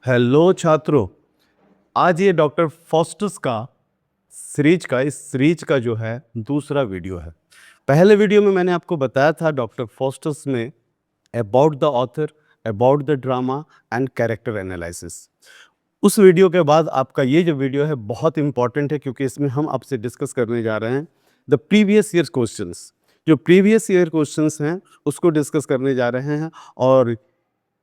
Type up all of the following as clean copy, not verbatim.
Hello छात्रों, आज ये डॉक्टर फॉस्टस का सीरीज का जो है दूसरा वीडियो है। पहले वीडियो में मैंने आपको बताया था डॉक्टर फॉस्टस में about the author, about the drama and character analysis. उस वीडियो के बाद आपका ये जो वीडियो है बहुत इंपॉर्टेंट है, क्योंकि इसमें हम आपसे डिस्कस करने जा रहे हैं द प्रीवियस ईयर क्वेश्चंस। जो प्रीवियस ईयर क्वेश्चंस हैं उसको डिस्कस करने जा रहे हैं, और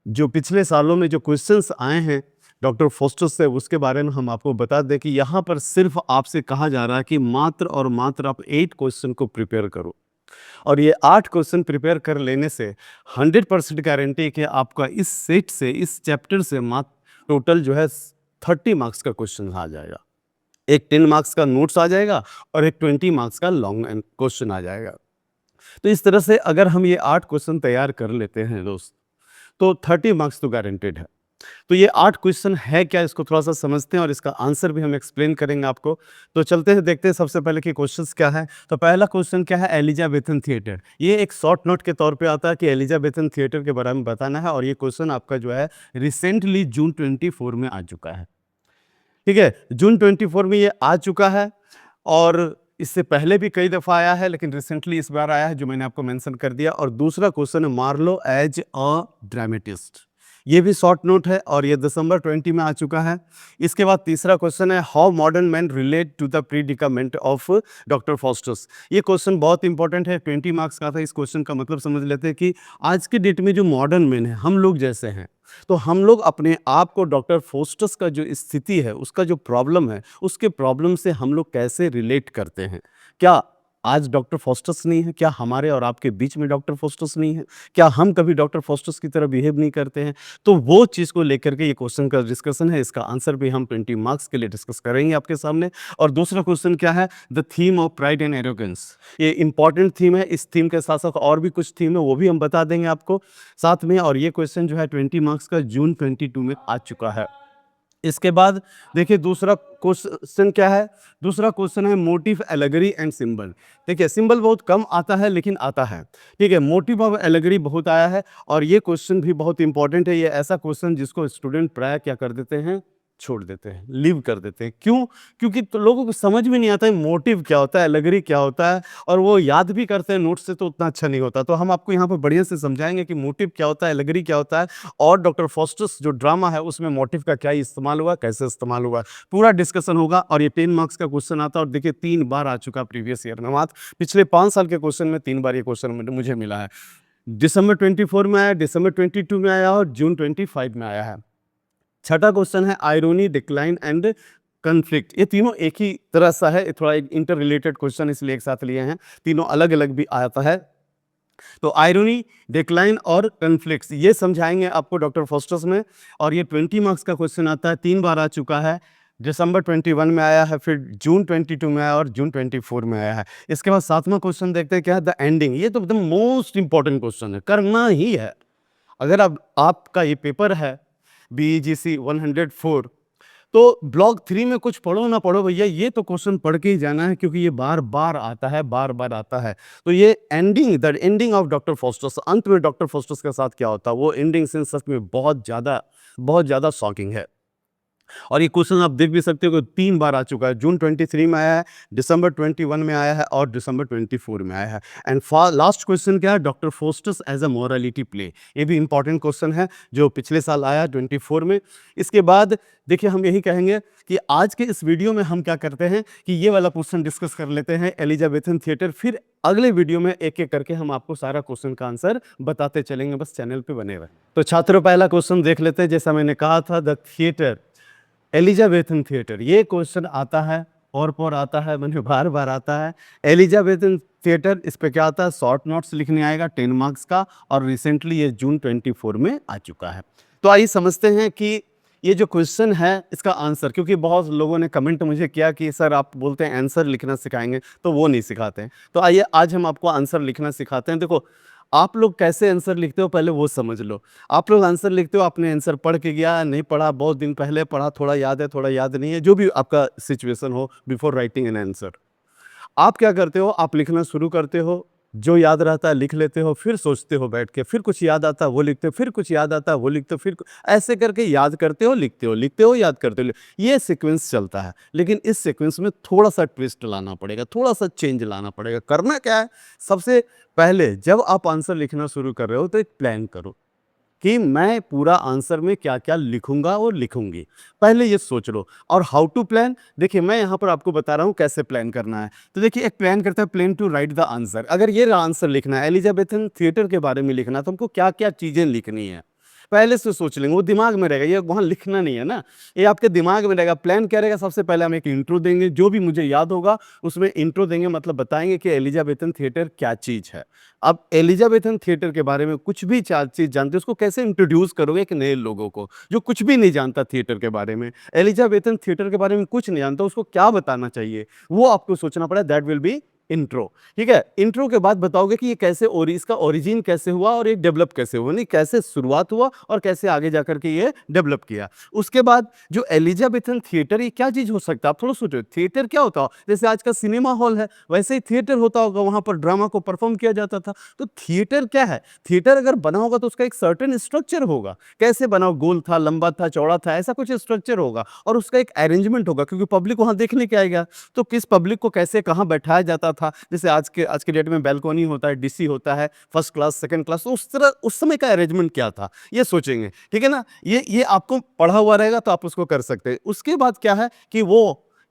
जो पिछले सालों में जो क्वेश्चंस आए हैं डॉक्टर फोस्टस से उसके बारे में हम आपको बता दें कि यहाँ पर सिर्फ आपसे कहा जा रहा है कि मात्र और मात्र आप 8 क्वेश्चन को प्रिपेयर करो, और ये 8 क्वेश्चन प्रिपेयर कर लेने से 100% गारंटी कि आपका इस सेट से, इस चैप्टर से मात्र टोटल जो है 30 मार्क्स का क्वेश्चन आ जाएगा। एक 10 मार्क्स का नोट्स आ जाएगा और एक 20 मार्क्स का लॉन्ग क्वेश्चन आ जाएगा। तो इस तरह से अगर हम ये 8 क्वेश्चन तैयार कर लेते हैं दोस्त, तो 30 मार्क्स तो गारंटेड है। तो ये 8 क्वेश्चन है क्या, इसको थोड़ा सा समझते हैं और इसका आंसर भी हम एक्सप्लेन करेंगे आपको। तो चलते हैं, देखते हैं सबसे पहले कि क्वेश्चंस क्या है। तो पहला क्वेश्चन क्या है, एलिजाबेथन थिएटर। ये एक शॉर्ट नोट के तौर पे आता है कि एलिजाबेथन थिएटर के बारे में बताना है, और ये क्वेश्चन आपका जो है रिसेंटली जून 24 में आ चुका है। ठीक है, जून 24 में ये आ चुका है, और इससे पहले भी कई दफ़ा आया है, लेकिन रिसेंटली इस बार आया है, जो मैंने आपको मेंशन कर दिया। और दूसरा क्वेश्चन है मार्लो एज अ ड्रामेटिस्ट। ये भी शॉर्ट नोट है और ये दिसंबर 20 में आ चुका है। इसके बाद तीसरा क्वेश्चन है how modern man relate to the predicament of doctor Faustus. ये क्वेश्चन बहुत इंपॉर्टेंट है, 20 मार्क्स का था। इस क्वेश्चन का मतलब समझ लेते हैं कि आज के डेट में जो मॉडर्न मैन है, हम लोग जैसे हैं, तो हम लोग अपने आप को डॉक्टर फोस्टस का जो स्थिति है, उसका जो प्रॉब्लम है, उसके प्रॉब्लम से हम लोग कैसे रिलेट करते हैं। क्या आज डॉक्टर फोस्टस नहीं है? क्या हमारे और आपके बीच में डॉक्टर फोस्टस नहीं है? क्या हम कभी डॉक्टर फोस्टस की तरह बिहेव नहीं करते हैं? तो वो चीज़ को लेकर के ये क्वेश्चन का डिस्कशन है। इसका आंसर भी हम 20 मार्क्स के लिए डिस्कस करेंगे आपके सामने। और दूसरा क्वेश्चन क्या है, the theme of pride and arrogance. ये इंपॉर्टेंट थीम है। इस थीम के साथ साथ और भी कुछ थीम है, वो भी हम बता देंगे आपको साथ में। और ये क्वेश्चन जो है 20 मार्क्स का जून 22 में आ चुका है। इसके बाद देखिए दूसरा क्वेश्चन क्या है। दूसरा क्वेश्चन है मोटिव, एलेगरी एंड सिंबल। देखिए सिंबल बहुत कम आता है, लेकिन आता है। ठीक है, मोटिव ऑफ एलेगरी बहुत आया है, और ये क्वेश्चन भी बहुत इंपॉर्टेंट है। ये ऐसा क्वेश्चन जिसको स्टूडेंट प्राय क्या कर देते हैं, छोड़ देते हैं, लीव कर देते हैं। क्यों? क्योंकि तो लोगों को समझ में नहीं आता है मोटिव क्या होता है, एलेगरी क्या होता है, और वो याद भी करते हैं नोट्स से, तो उतना अच्छा नहीं होता। तो हम आपको यहाँ पर बढ़िया से समझाएंगे कि मोटिव क्या होता है, एलेगरी क्या होता है, और डॉक्टर फॉस्टस जो ड्रामा है उसमें मोटिव का क्या इस्तेमाल हुआ, कैसे इस्तेमाल हुआ, पूरा डिस्कशन होगा। और ये 10 मार्क्स का क्वेश्चन आता है, और देखिए 3 बार आ चुका प्रीवियस ईयर में। मात्र पिछले 5 साल के क्वेश्चन में 3 बार ये क्वेश्चन मुझे मिला है। दिसंबर 24 में आया, दिसंबर 22 में आया, और जून 25 में आया है। छठा क्वेश्चन है आयरोनी, डिक्लाइन एंड कन्फ्लिक्ट। ये तीनों एक ही तरह सा है, थोड़ा एक इंटर रिलेटेड क्वेश्चन इसलिए एक साथ लिए हैं। तीनों अलग अलग भी आता है। तो आयरोनी, डिक्लाइन और कन्फ्लिक्ट्स ये समझाएंगे आपको डॉक्टर फॉस्टस में। और ये 20 मार्क्स का क्वेश्चन आता है, 3 बार आ चुका है। दिसंबर 21 में आया है, फिर जून 22 में आया, और जून 24 में आया है। इसके बाद 7वां क्वेश्चन देखते हैं क्या है, द एंडिंग। ये तो एकदम मोस्ट इंपॉर्टेंट क्वेश्चन है, करना ही है। अगर आपका ये पेपर है BEGC 104, तो ब्लॉक 3 में कुछ पढ़ो ना पढ़ो भैया, ये तो क्वेश्चन पढ़ के ही जाना है, क्योंकि ये बार बार आता है, बार बार आता है। तो ये ending, the ending of doctor Faustus, अंत में डॉक्टर फॉस्टस के साथ क्या होता है, वो एंडिंग सीन सच में बहुत ज़्यादा शॉकिंग है। और ये क्वेश्चन आप देख भी सकते हो कि 3 बार आ चुका है। जून 23 में आया है, दिसंबर 21 में आया है, और दिसंबर 24 में आया है। एंड लास्ट क्वेश्चन क्या है, doctor Faustus as a morality play. ये भी इंपॉर्टेंट क्वेश्चन है, जो पिछले साल आया 24 में। इसके बाद देखिए हम यही कहेंगे कि आज के इस वीडियो में हम क्या करते हैं कि ये वाला क्वेश्चन डिस्कस कर लेते हैं, एलिजाबेथन थिएटर। फिर अगले वीडियो में एक एक करके हम आपको सारा क्वेश्चन का आंसर बताते चलेंगे, बस चैनल पे बने रहे। तो छात्रों पहला क्वेश्चन देख लेते हैं। जैसा मैंने कहा था, द थिएटर, एलिजाबेथन थिएटर, ये क्वेश्चन आता है और आता है, मैंने बार बार आता है। एलिजाबेथन थिएटर, इस पे क्या आता है, शॉर्ट नोट्स लिखने आएगा 10 मार्क्स का, और रिसेंटली ये जून 24 में आ चुका है। तो आइए समझते हैं कि ये जो क्वेश्चन है इसका आंसर, क्योंकि बहुत लोगों ने कमेंट मुझे किया कि सर आप बोलते हैं आंसर लिखना सिखाएंगे, तो वो नहीं सिखाते हैं। तो आइए आज हम आपको आंसर लिखना सिखाते हैं। देखो आप लोग कैसे आंसर लिखते हो पहले वो समझ लो। आप लोग आंसर लिखते हो, आपने आंसर पढ़ के गया, नहीं पढ़ा, बहुत दिन पहले पढ़ा, थोड़ा याद है, थोड़ा याद नहीं है, जो भी आपका सिचुएशन हो बिफोर राइटिंग एन आंसर, आप क्या करते हो, आप लिखना शुरू करते हो जो याद रहता है लिख लेते हो, फिर सोचते हो बैठ के, फिर कुछ याद आता है वो लिखते हो, फिर कुछ याद आता है वो लिखते हो, ऐसे करके याद करते हो, लिखते हो, याद करते हो। ये सीक्वेंस चलता है, लेकिन इस सीक्वेंस में थोड़ा सा ट्विस्ट लाना पड़ेगा, थोड़ा सा चेंज लाना पड़ेगा। करना क्या है, सबसे पहले जब आप आंसर लिखना शुरू कर रहे हो तो एक प्लान करो कि मैं पूरा आंसर में क्या-क्या लिखूँगा और लिखूँगी। पहले ये सोच लो। और हाउ टू प्लान, देखिए मैं यहाँ पर आपको बता रहा हूँ कैसे प्लान करना है। तो देखिए एक प्लान करता है, plan to write the answer. अगर ये आंसर लिखना है, एलिज़ाबेथन थिएटर के बारे में लिखना है, तो हमको क्या-क्या चीज़ें लिखनी है। पहले से सोच लेंगे, वो दिमाग में रहेगा, ये वहाँ लिखना नहीं है ना, ये आपके दिमाग में रहेगा। प्लान क्या रहेगा, सबसे पहले हम एक इंट्रो देंगे, जो भी मुझे याद होगा उसमें इंट्रो देंगे, मतलब बताएँगे कि एलिज़ाबेथन थिएटर क्या चीज़ है। अब एलिज़ाबेथन थिएटर के बारे में कुछ भी 4 चीज़ जानते हो, उसको कैसे इंट्रोड्यूस करोगे एक नए लोगों को, जो कुछ भी नहीं जानता थिएटर के बारे में, एलिज़ाबेथन थिएटर के बारे में कुछ नहीं जानता, उसको क्या बताना चाहिए, वो आपको सोचना पड़ेगा। That will be intro. ठीक है? इंट्रो के बाद बताओगे कि ये कैसे इसका ओरिजिन कैसे हुआ और ये डेवलप कैसे हुआ, नहीं कैसे शुरुआत हुआ और कैसे आगे जाकर के ये डेवलप किया। उसके बाद जो एलिज़ाबेथन थिएटर, ये क्या चीज़ हो सकता है? आप थोड़ा सोचो, थिएटर क्या होता हो? जैसे आज का सिनेमा हॉल है, वैसे ही थिएटर होता होगा, वहाँ पर ड्रामा को परफ़ॉर्म किया जाता था। तो थिएटर क्या है? थिएटर अगर बना होगा तो उसका एक सर्टेन स्ट्रक्चर होगा। कैसे बना हो? गोल था, लंबा था, चौड़ा था, ऐसा कुछ स्ट्रक्चर होगा और उसका एक अरेंजमेंट होगा, क्योंकि पब्लिक वहाँ देखने के आएगा। तो किस पब्लिक को कैसे कहाँ बैठाया जाता था, जैसे आज के डेट में बालकनी होता है, डीसी होता है, फर्स्ट क्लास, सेकंड क्लास, तो उस तरह उस समय का अरेंजमेंट क्या था, ये सोचेंगे। ठीक है ना? ये आपको पढ़ा हुआ रहेगा तो आप उसको कर सकते हैं। उसके बाद क्या है कि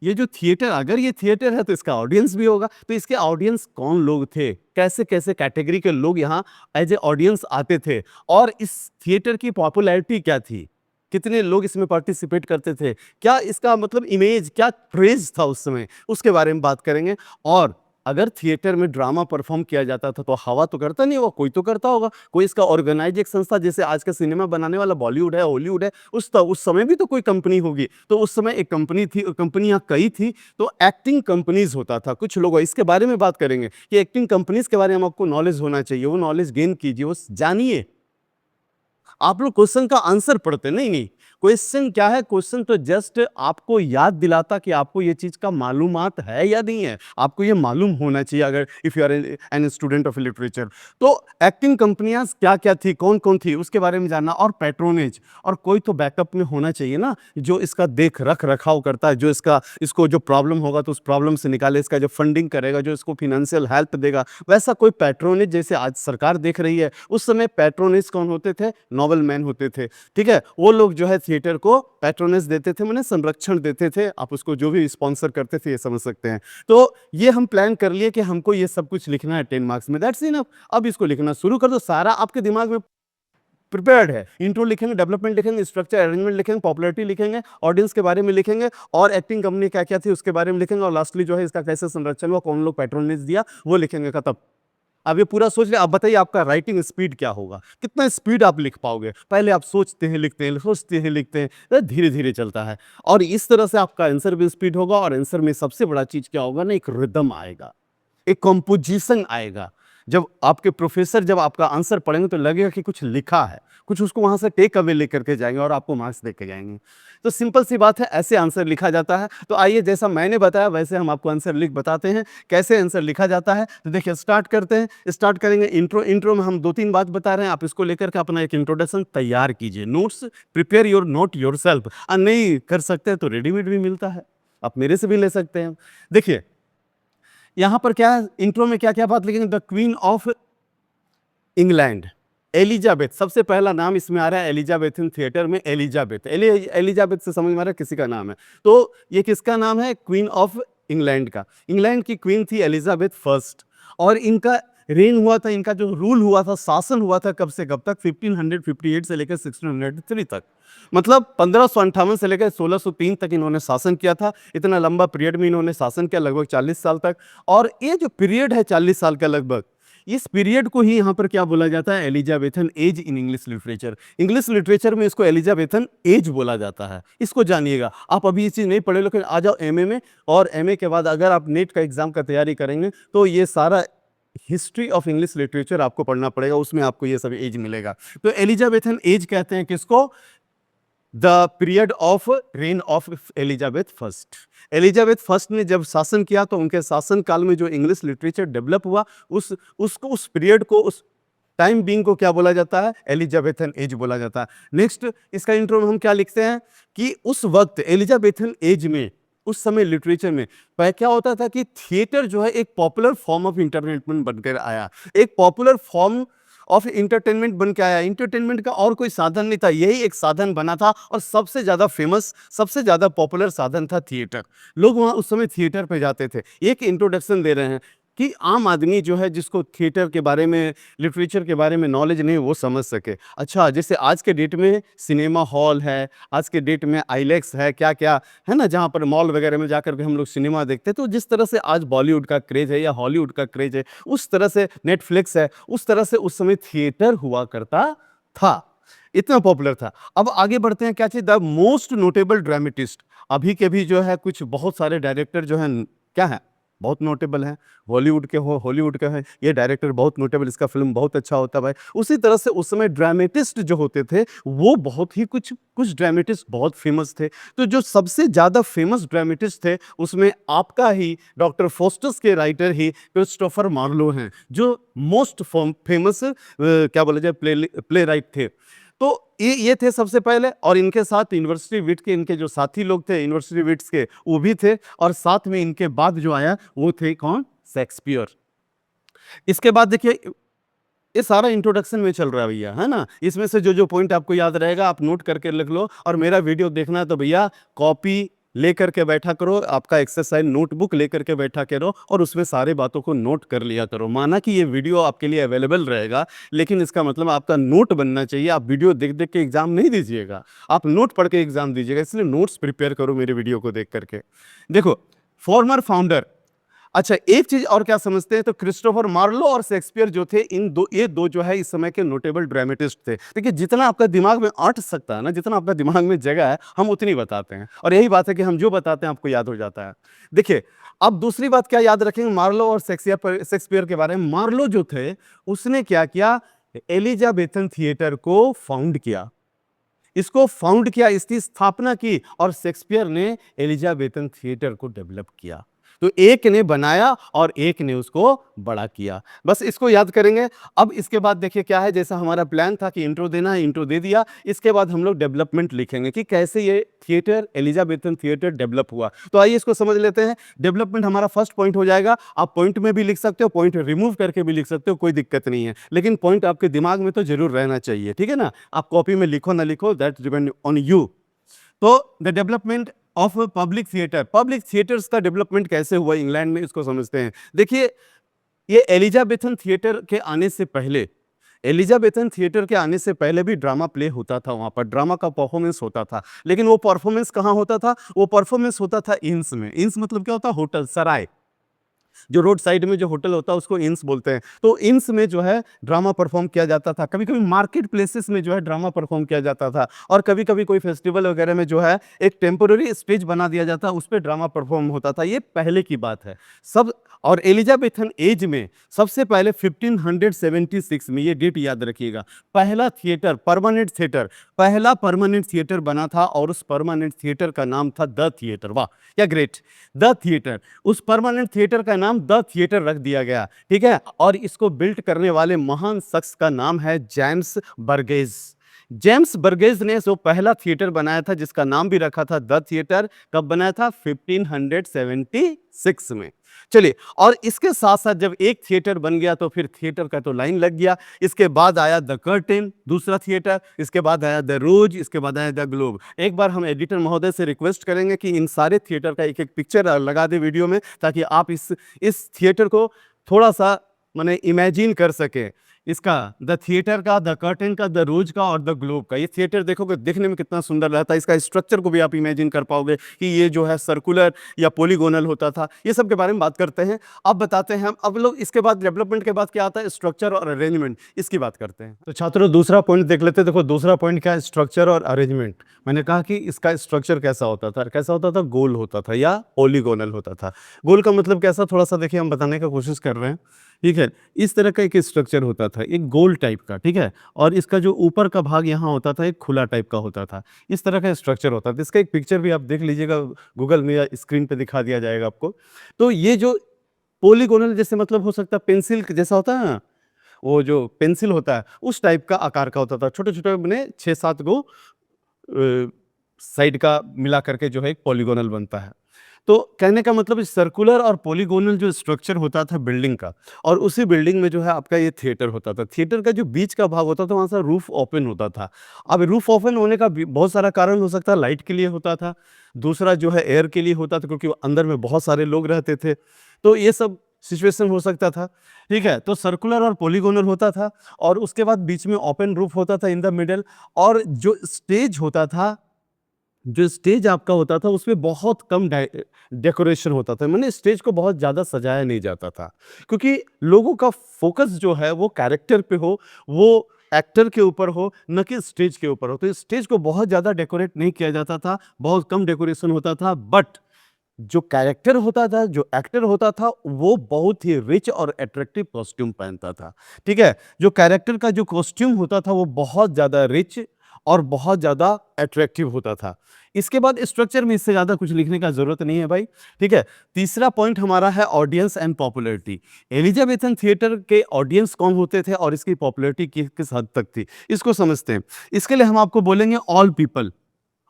ये जो थिएटर, अगर ये थिएटर है तो इसका ऑडियंस भी होगा, तो इसके ऑडियंस कौन लोग थे, कैसे-कैसे कैटेगरी के लोग यहाँ एज़ ए ऑडियंस आते थे और इस थिएटर की पॉपुलैरिटी क्या थी? कितने लोग इसमें पार्टिसिपेट करते थे? क्या इसका मतलब इमेज, क्या क्रेज़ था उस समय? उसके बारे में बात करेंगे। और अगर थिएटर में ड्रामा परफ़ॉर्म किया जाता था तो हवा तो करता नहीं होगा, कोई तो करता होगा। कोई इसका ऑर्गेनाइज़ एक संस्था, जैसे आज का सिनेमा बनाने वाला बॉलीवुड है, हॉलीवुड है, उस समय भी तो कोई कंपनी होगी। तो उस समय एक कंपनी थी, कंपनियाँ कई थी, तो एक्टिंग कंपनीज़ होता था। कुछ लोग इसके बारे में बात करेंगे कि एक्टिंग कंपनीज़ के बारे में आपको नॉलेज होना चाहिए। वो नॉलेज गेन कीजिए, वो जानिए। आप लोग क्वेश्चन का आंसर पढ़ते नहीं। क्वेश्चन क्या है? क्वेश्चन तो जस्ट आपको याद दिलाता कि आपको ये चीज़ का मालूमात है या नहीं है। आपको ये मालूम होना चाहिए, अगर if you are an student of literature. तो एक्टिंग कंपनियाँ क्या-क्या थी, कौन-कौन थी, उसके बारे में जानना। और पैट्रोनेज, और कोई तो बैकअप में होना चाहिए ना, जो इसका रख-रखाव करता है, जो इसको जो प्रॉब्लम होगा तो उस प्रॉब्लम से निकाले, इसका जो फंडिंग करेगा, जो इसको फाइनेंशियल हेल्प देगा, वैसा कोई पैट्रोनेज जैसे आज सरकार देख रही है। उस समय पैट्रोनेज कौन होते थे? नोबल मैन होते थे। ठीक है? वो लोग जो है थिएटर को पैट्रोनेज देते थे, माने संरक्षण देते थे। आप उसको जो भी स्पॉन्सर करते थे, ये समझ सकते हैं। तो ये हम प्लान कर लिए कि हमको ये सब कुछ लिखना है 10 मार्क्स में, दैट्स इनफ। अब इसको लिखना शुरू कर दो, सारा आपके दिमाग में प्रिपेयर्ड है। इंट्रो लिखेंगे, डेवलपमेंट लिखेंगे, स्ट्रक्चर अरेंजमेंट लिखेंगे, पॉपुलैरिटी लिखेंगे, ऑडियंस के बारे में लिखेंगे और एक्टिंग कंपनी क्या-क्या थी उसके बारे में लिखेंगे और लास्टली जो है इसका कैसे संरक्षण हुआ, कौन लोग पैट्रोनेज दिया, वो लिखेंगे, खत्म। अब ये पूरा सोच लिया, अब बताइए आपका राइटिंग स्पीड क्या होगा? कितना स्पीड आप लिख पाओगे? पहले आप सोचते हैं, लिखते हैं, सोचते हैं, लिखते हैं, धीरे-धीरे चलता है और इस तरह से आपका आंसर भी स्पीड होगा और आंसर में सबसे बड़ा चीज़ क्या होगा ना, एक रिदम आएगा, एक कंपोजिशन आएगा। जब आपके प्रोफेसर जब आपका आंसर पढ़ेंगे तो लगेगा कि कुछ लिखा है, कुछ उसको वहाँ से टेक अवे लेकर के जाएँगे और आपको मार्क्स दे के जाएँगे। तो सिंपल सी बात है, ऐसे आंसर लिखा जाता है। तो आइए जैसा मैंने बताया वैसे हम आपको आंसर लिख बताते हैं, कैसे आंसर लिखा जाता है। तो देखिए स्टार्ट करते हैं, स्टार्ट करेंगे इंट्रो में हम 2-3 बात बता रहे हैं, आप इसको लेकर के अपना एक इंट्रोडक्शन तैयार कीजिए। Notes prepare your note yourself. नहीं कर सकते तो रेडीमेड भी मिलता है, आप मेरे से भी ले सकते हैं। देखिए यहाँ पर क्या है, इंट्रो में क्या-क्या बात लिखेंगे, the queen of England, Elizabeth, सबसे पहला नाम इसमें आ रहा है एलिजाबेथन थिएटर में, एलिजाबेथ। एलिजाबेथ से समझ में आ रहा है किसी का नाम है। तो ये किसका नाम है? क्वीन ऑफ इंग्लैंड का। इंग्लैंड की क्वीन थी एलिजाबेथ फर्स्ट और इनका रेन हुआ था, इनका जो रूल हुआ था, शासन हुआ था कब से कब तक? 1558 से लेकर 1603 तक। मतलब 1558 से लेकर 1603 तक इन्होंने शासन किया था। इतना लंबा पीरियड में इन्होंने शासन किया, लगभग 40 साल तक। और ये जो पीरियड है 40 साल का लगभग, इस पीरियड को ही यहाँ पर क्या बोला जाता है? Elizabethan age in English literature. English literature में इसको एलिजाबेथन एज बोला जाता है। इसको जानिएगा। आप अभी ये चीज़ नहीं पढ़े, लेकिन आ जाओ एमए में, और एमए के बाद अगर आप नेट का एग्जाम का तैयारी करेंगे तो ये सारा हिस्ट्री ऑफ इंग्लिश लिटरेचर आपको पढ़ना पड़ेगा, उसमें आपको ये सब एज मिलेगा। तो एलिजाबेथन एज कहते हैं किसको? The period of rain of Elizabeth first. Elizabeth first ने जब शासन किया तो उनके शासन काल में जो इंग्लिश लिटरेचर डेवलप हुआ उस पीरियड को, उस टाइम बीइंग को क्या बोला जाता है? एलिजाबेथन एज बोला जाता है। नेक्स्ट इसका इंट्रो में हम क्या लिखते हैं कि उस वक्त एलिजाबेथन एज में, उस समय लिटरेचर में क्या होता था कि थिएटर जो है एक पॉपुलर फॉर्म ऑफ इंटरटेनमेंट बनकर आया, एक पॉपुलर फॉर्म ऑफ इंटरटेनमेंट बन के आया। इंटरटेनमेंट का और कोई साधन नहीं था, यही एक साधन बना था और सबसे ज्यादा फेमस, सबसे ज्यादा पॉपुलर साधन था थिएटर। लोग वहां उस समय थिएटर पे जाते थे। एक इंट्रोडक्शन दे रहे हैं कि आम आदमी जो है, जिसको थिएटर के बारे में, लिटरेचर के बारे में नॉलेज नहीं, वो समझ सके। अच्छा, जैसे आज के डेट में सिनेमा हॉल है, आज के डेट में आईलैक्स है, क्या क्या है ना, जहाँ पर मॉल वगैरह में जाकर के हम लोग सिनेमा देखते हैं। तो जिस तरह से आज बॉलीवुड का क्रेज है या हॉलीवुड का क्रेज है, उस तरह से नेटफ्लिक्स है, उस तरह से उस समय थिएटर हुआ करता था, इतना पॉपुलर था। अब आगे बढ़ते हैं, क्या चीज? The most notable dramatist. अभी के भी जो है कुछ बहुत सारे डायरेक्टर जो हैं, क्या है, बहुत नोटेबल हैं। बॉलीवुड के हो, हॉलीवुड के हैं, ये डायरेक्टर बहुत नोटेबल, इसका फिल्म बहुत अच्छा होता है भाई। उसी तरह से उस समय ड्रामेटिस्ट जो होते थे वो बहुत ही कुछ कुछ ड्रामेटिस्ट बहुत फेमस थे। तो जो सबसे ज़्यादा फेमस ड्रामेटिस्ट थे उसमें आपका ही डॉक्टर फोस्टस के राइटर ही क्रिस्टोफर मार्लो हैं, जो मोस्ट फेमस क्या बोला जाए, प्ले राइट थे। तो ये थे सबसे पहले, और इनके साथ यूनिवर्सिटी विट के इनके जो साथी लोग थे यूनिवर्सिटी विट्स के, वो भी थे। और साथ में इनके बाद जो आया वो थे कौन? शेक्सपियर। इसके बाद देखिए, ये सारा इंट्रोडक्शन में चल रहा है भैया, है ना। इसमें से जो जो पॉइंट आपको याद रहेगा आप नोट करके लिख लो, और मेरा वीडियो देखना है तो भैया कॉपी लेकर के बैठा करो, आपका एक्सरसाइज नोटबुक लेकर के बैठा करो और उसमें सारे बातों को नोट कर लिया करो। माना कि ये वीडियो आपके लिए अवेलेबल रहेगा, लेकिन इसका मतलब आपका नोट बनना चाहिए। आप वीडियो देख देख के एग्जाम नहीं दीजिएगा, आप नोट पढ़ के एग्जाम दीजिएगा। इसलिए नोट्स प्रिपेयर करो मेरे वीडियो को देख करके। देखो, फॉर्मर फाउंडर। अच्छा, एक चीज और क्या समझते हैं, तो क्रिस्टोफर मार्लो और शेक्सपियर जो थे, ये दो जो है इस समय के नोटेबल ड्रामेटिस्ट थे। देखिए, जितना आपका दिमाग में अट सकता है ना, जितना आपका दिमाग में जगह है, हम उतनी बताते हैं। और यही बात है कि हम जो बताते हैं आपको याद हो जाता है। देखिए, अब दूसरी बात क्या याद रखेंगे मार्लो और शेक्सपियर के बारे में। मार्लो जो थे उसने क्या किया, एलिजाबेथन थिएटर को फाउंड किया, इसको फाउंड किया, इसकी स्थापना की, और शेक्सपियर ने एलिजाबेथन थिएटर को डेवलप किया। तो एक ने बनाया और एक ने उसको बड़ा किया। बस इसको याद करेंगे। अब इसके बाद देखिए क्या है, जैसा हमारा प्लान था कि इंट्रो देना है, इंट्रो दे दिया। इसके बाद हम लोग डेवलपमेंट लिखेंगे कि कैसे ये थिएटर, एलिजाबेथन थिएटर डेवलप हुआ। तो आइए इसको समझ लेते हैं। डेवलपमेंट हमारा फर्स्ट पॉइंट हो जाएगा। आप पॉइंट में भी लिख सकते हो, पॉइंट रिमूव करके भी लिख सकते हो, कोई दिक्कत नहीं है, लेकिन पॉइंट आपके दिमाग में तो जरूर रहना चाहिए, ठीक है ना। आप कॉपी में लिखो ना लिखो, दैट डिपेंड ऑन यू। तो the development of public theatre, public theatres का डेवलपमेंट कैसे हुआ इंग्लैंड में, इसको समझते हैं। देखिए, ये एलिजाबेथन थिएटर के आने से पहले, एलिजाबेथन थिएटर के आने से पहले भी ड्रामा प्ले होता था, वहां पर ड्रामा का परफॉर्मेंस होता था। लेकिन वो परफॉर्मेंस कहाँ होता था? वो परफॉर्मेंस होता था इंस में। इंस मतलब क्या होता है? होटल, सराय। जो रोड साइड में जो होटल होता है उसको इंस बोलते हैं। तो इंस में जो है ड्रामा परफॉर्म किया जाता था। कभी कभी मार्केट प्लेसेस में जो है ड्रामा परफॉर्म किया जाता था, और कभी कभी कोई फेस्टिवल वगैरह में जो है एक टेम्पोररी स्टेज बना दिया जाता, उस पर ड्रामा परफॉर्म होता था। ये पहले की बात है सब। और एलिजाबेथन एज में सबसे पहले 1576 में, ये डेट याद रखिएगा, पहला थिएटर, परमानेंट थिएटर, पहला परमानेंट थिएटर बना था, और उस परमानेंट थिएटर का नाम था द थिएटर। वाह क्या ग्रेट, द थिएटर। उस परमानेंट थिएटर का नाम द थिएटर रख दिया गया, ठीक है। और इसको बिल्ड करने वाले महान शख्स का नाम है जेम्स बर्गेस। जेम्स बर्गेस ने जो पहला थिएटर बनाया था, जिसका नाम भी रखा था द थिएटर, कब बनाया था? 1576 में। चलिए, और इसके साथ साथ जब एक थिएटर बन गया तो फिर थिएटर का तो लाइन लग गया। इसके बाद आया द कर्टेन, दूसरा थिएटर, इसके बाद आया द रोज, इसके बाद आया द ग्लोब। एक बार हम एडिटर महोदय से रिक्वेस्ट करेंगे कि इन सारे थिएटर का एक एक पिक्चर लगा दे वीडियो में, ताकि आप इस थिएटर को थोड़ा सा माने इमेजिन कर सकें। इसका, द थिएटर का, द कर्टेन का, द रोज का और द ग्लोब का। ये थिएटर देखोगे देखने में कितना सुंदर रहता है। इसका स्ट्रक्चर को भी आप इमेजिन कर पाओगे कि ये जो है सर्कुलर या पॉलीगोनल होता था। ये सब के बारे में बात करते हैं। अब बताते हैं हम, अब लोग इसके बाद डेवलपमेंट के बाद क्या आता है? स्ट्रक्चर और अरेंजमेंट, इसकी बात करते हैं। तो छात्रों, दूसरा पॉइंट देख लेते हैं। देखो, दूसरा पॉइंट क्या है? स्ट्रक्चर और अरेंजमेंट। मैंने कहा कि इसका स्ट्रक्चर कैसा होता था? कैसा होता था? गोल होता था या पॉलीगोनल होता था। गोल का मतलब कैसा, थोड़ा सा देखिए हम बताने का कोशिश कर रहे हैं। ठीक है। इस तरह का एक स्ट्रक्चर होता था, एक गोल टाइप का, ठीक है। और इसका जो ऊपर का भाग यहाँ होता था, एक खुला टाइप का होता था। इस तरह का स्ट्रक्चर होता था। इसका एक पिक्चर भी आप देख लीजिएगा, गूगल में या स्क्रीन पे दिखा दिया जाएगा आपको। तो ये जो पॉलीगोनल जैसे मतलब हो सकता है पेंसिल जैसा होता है ना, वो जो पेंसिल होता है उस टाइप का आकार का होता था। छोटे-छोटे बने 6-7 गो साइड का मिला करके जो है एक पॉलीगोनल बनता है। तो कहने का मतलब इस सर्कुलर और पॉलीगोनल जो स्ट्रक्चर होता था बिल्डिंग का, और उसी बिल्डिंग में जो है आपका ये थिएटर होता था। थिएटर का जो बीच का भाग होता था वहाँ से रूफ ओपन होता था। अब रूफ ओपन होने का भी बहुत सारा कारण हो सकता है, लाइट के लिए होता था, दूसरा जो है एयर के लिए होता था क्योंकि अंदर में बहुत सारे लोग रहते थे। तो ये सब सिचुएशन हो सकता था, ठीक है। तो सर्कुलर और पॉलीगोनल होता था और उसके बाद बीच में ओपन रूफ होता था इन द मिडल। और जो स्टेज होता था, जो स्टेज आपका होता था उसमें बहुत कम डेकोरेशन होता था, माने स्टेज को बहुत ज़्यादा सजाया नहीं जाता था क्योंकि लोगों का फोकस जो है वो कैरेक्टर पे हो, वो एक्टर के ऊपर हो, न कि स्टेज के ऊपर हो। तो स्टेज को बहुत ज़्यादा डेकोरेट नहीं किया जाता था, बहुत कम डेकोरेशन होता था। बट जो कैरेक्टर होता था, जो एक्टर होता था, वो बहुत ही रिच और अट्रैक्टिव कॉस्ट्यूम पहनता था, ठीक है। जो कैरेक्टर का जो कॉस्ट्यूम होता था वो बहुत ज़्यादा रिच और बहुत ज़्यादा अट्रैक्टिव होता था। इसके बाद स्ट्रक्चर में इससे ज़्यादा कुछ लिखने का ज़रूरत नहीं है भाई, ठीक है। तीसरा पॉइंट हमारा है audience and popularity. Elizabethan theatre के ऑडियंस कौन होते थे और इसकी पॉपुलैरिटी किस हद तक थी, इसको समझते हैं। इसके लिए हम आपको बोलेंगे ऑल पीपल,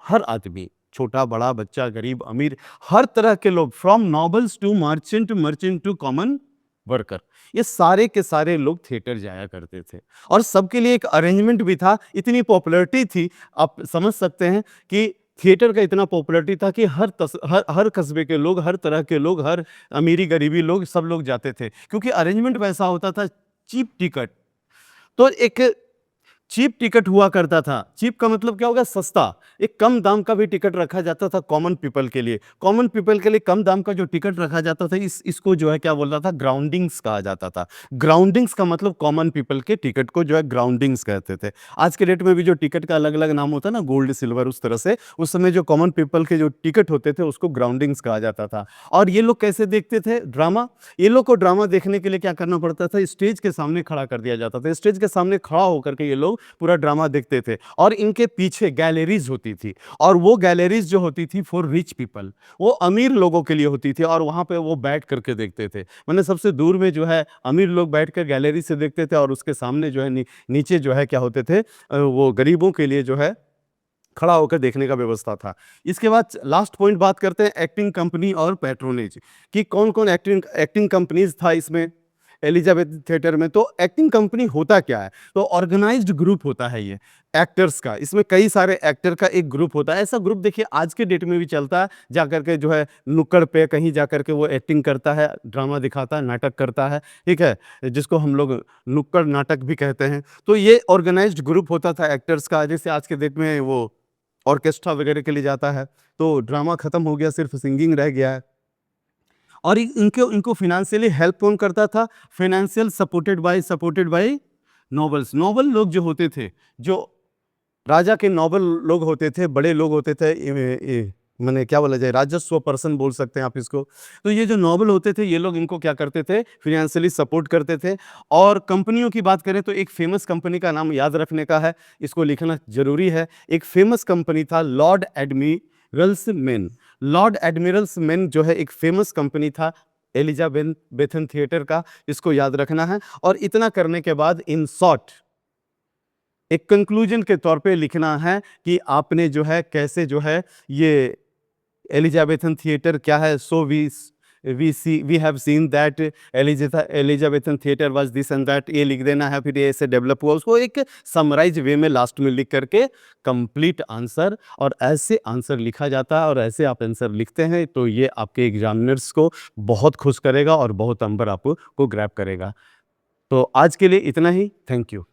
हर आदमी, छोटा बड़ा बच्चा गरीब अमीर, हर तरह के लोग, from nobles to merchant, merchant to common worker, ये सारे के सारे लोग थिएटर जाया करते थे। और सबके लिए एक अरेंजमेंट भी था। इतनी पॉपुलैरिटी थी, आप समझ सकते हैं कि थिएटर का इतना पॉपुलैरिटी था कि हर कस्बे के लोग, हर तरह के लोग, हर अमीरी गरीबी लोग, सब लोग जाते थे क्योंकि अरेंजमेंट वैसा होता था। चीप टिकट, तो एक चीप टिकट हुआ करता था। चीप का मतलब क्या होगा, सस्ता। एक कम दाम का भी टिकट रखा जाता था कॉमन पीपल के लिए। कॉमन पीपल के लिए कम दाम का जो टिकट रखा जाता था, इसको जो है क्या बोल रहा था, ग्राउंडिंग्स कहा जाता था। ग्राउंडिंग्स का मतलब कॉमन पीपल के टिकट को जो है ग्राउंडिंग्स कहते थे। आज के डेट में भी जो टिकट का अलग अलग नाम होता है ना, गोल्ड सिल्वर उस तरह से, उस समय जो कॉमन पीपल के जो टिकट होते थे उसको ग्राउंडिंग्स कहा जाता था। और ये लोग कैसे देखते थे ड्रामा, ये लोग को ड्रामा देखने के लिए क्या करना पड़ता था, स्टेज के सामने खड़ा कर दिया जाता था। स्टेज के सामने खड़ा होकर के ये लोग पूरा ड्रामा देखते थे। और इनके पीछे गैलरीज होती थी, और वो गैलरीज जो होती थी फॉर रिच पीपल, वो अमीर लोगों के लिए होती थी, और वहां पे वो बैठ करके देखते थे। मैंने सबसे दूर में जो है अमीर लोग बैठ कर गैलरी से देखते थे, और उसके सामने जो है नीचे जो है क्या होते थे, वो गरीबों के लिए जो है खड़ा होकर देखने का व्यवस्था था। इसके बाद लास्ट पॉइंट बात करते हैं एक्टिंग कंपनी और पैट्रोनेज कि कौन कौन एक्टिंग कंपनीज था इसमें एलिजाबेथ थिएटर में। तो एक्टिंग कंपनी होता क्या है, तो ऑर्गेनाइज्ड ग्रुप होता है ये एक्टर्स का। इसमें कई सारे एक्टर का एक ग्रुप होता है। ऐसा ग्रुप देखिए आज के डेट में भी चलता है, जाकर के जो है नुक्कड़ पे कहीं जाकर के वो एक्टिंग करता है, ड्रामा दिखाता है, नाटक करता है, ठीक है, जिसको हम लोग नुक्कड़ नाटक भी कहते हैं। तो ये ऑर्गेनाइज्ड ग्रुप होता था एक्टर्स का। जैसे आज के डेट में वो ऑर्केस्ट्रा वगैरह के लिए जाता है, तो ड्रामा खत्म हो गया, सिर्फ सिंगिंग रह गया है। और इनको इनको फाइनेंशियली हेल्प कौन करता था, financial supported by nobles. Noble लोग जो होते थे, जो राजा के नोबल लोग होते थे, बड़े लोग होते थे, माने क्या बोला जाए, राजस्व पर्सन बोल सकते हैं आप इसको। तो ये जो नोबल होते थे, ये लोग इनको क्या करते थे, फाइनेंशियली सपोर्ट करते थे। और कंपनियों की बात करें तो एक फेमस कंपनी का नाम याद रखने का है, इसको लिखना जरूरी है। एक फेमस कंपनी था Lord Admirals main. Lord Admirals main जो है एक फेमस कंपनी था एलिजाबेथन थिएटर का, इसको याद रखना है। और इतना करने के बाद इन शॉर्ट एक कंक्लूजन के तौर पे लिखना है कि आपने जो है कैसे जो है ये एलिजाबेथन थिएटर क्या है। So we have seen that Elizabethan theatre was this and that, ये लिख देना है। फिर ये ऐसे डेवलप हुआ, उसको एक समराइज वे में लास्ट में लिख करके कंप्लीट आंसर। और ऐसे आंसर लिखा जाता है, और ऐसे आप आंसर लिखते हैं तो ये आपके एग्जामिनर्स को बहुत खुश करेगा और बहुत नंबर आपको ग्रैब करेगा। तो आज के लिए इतना ही, थैंक यू।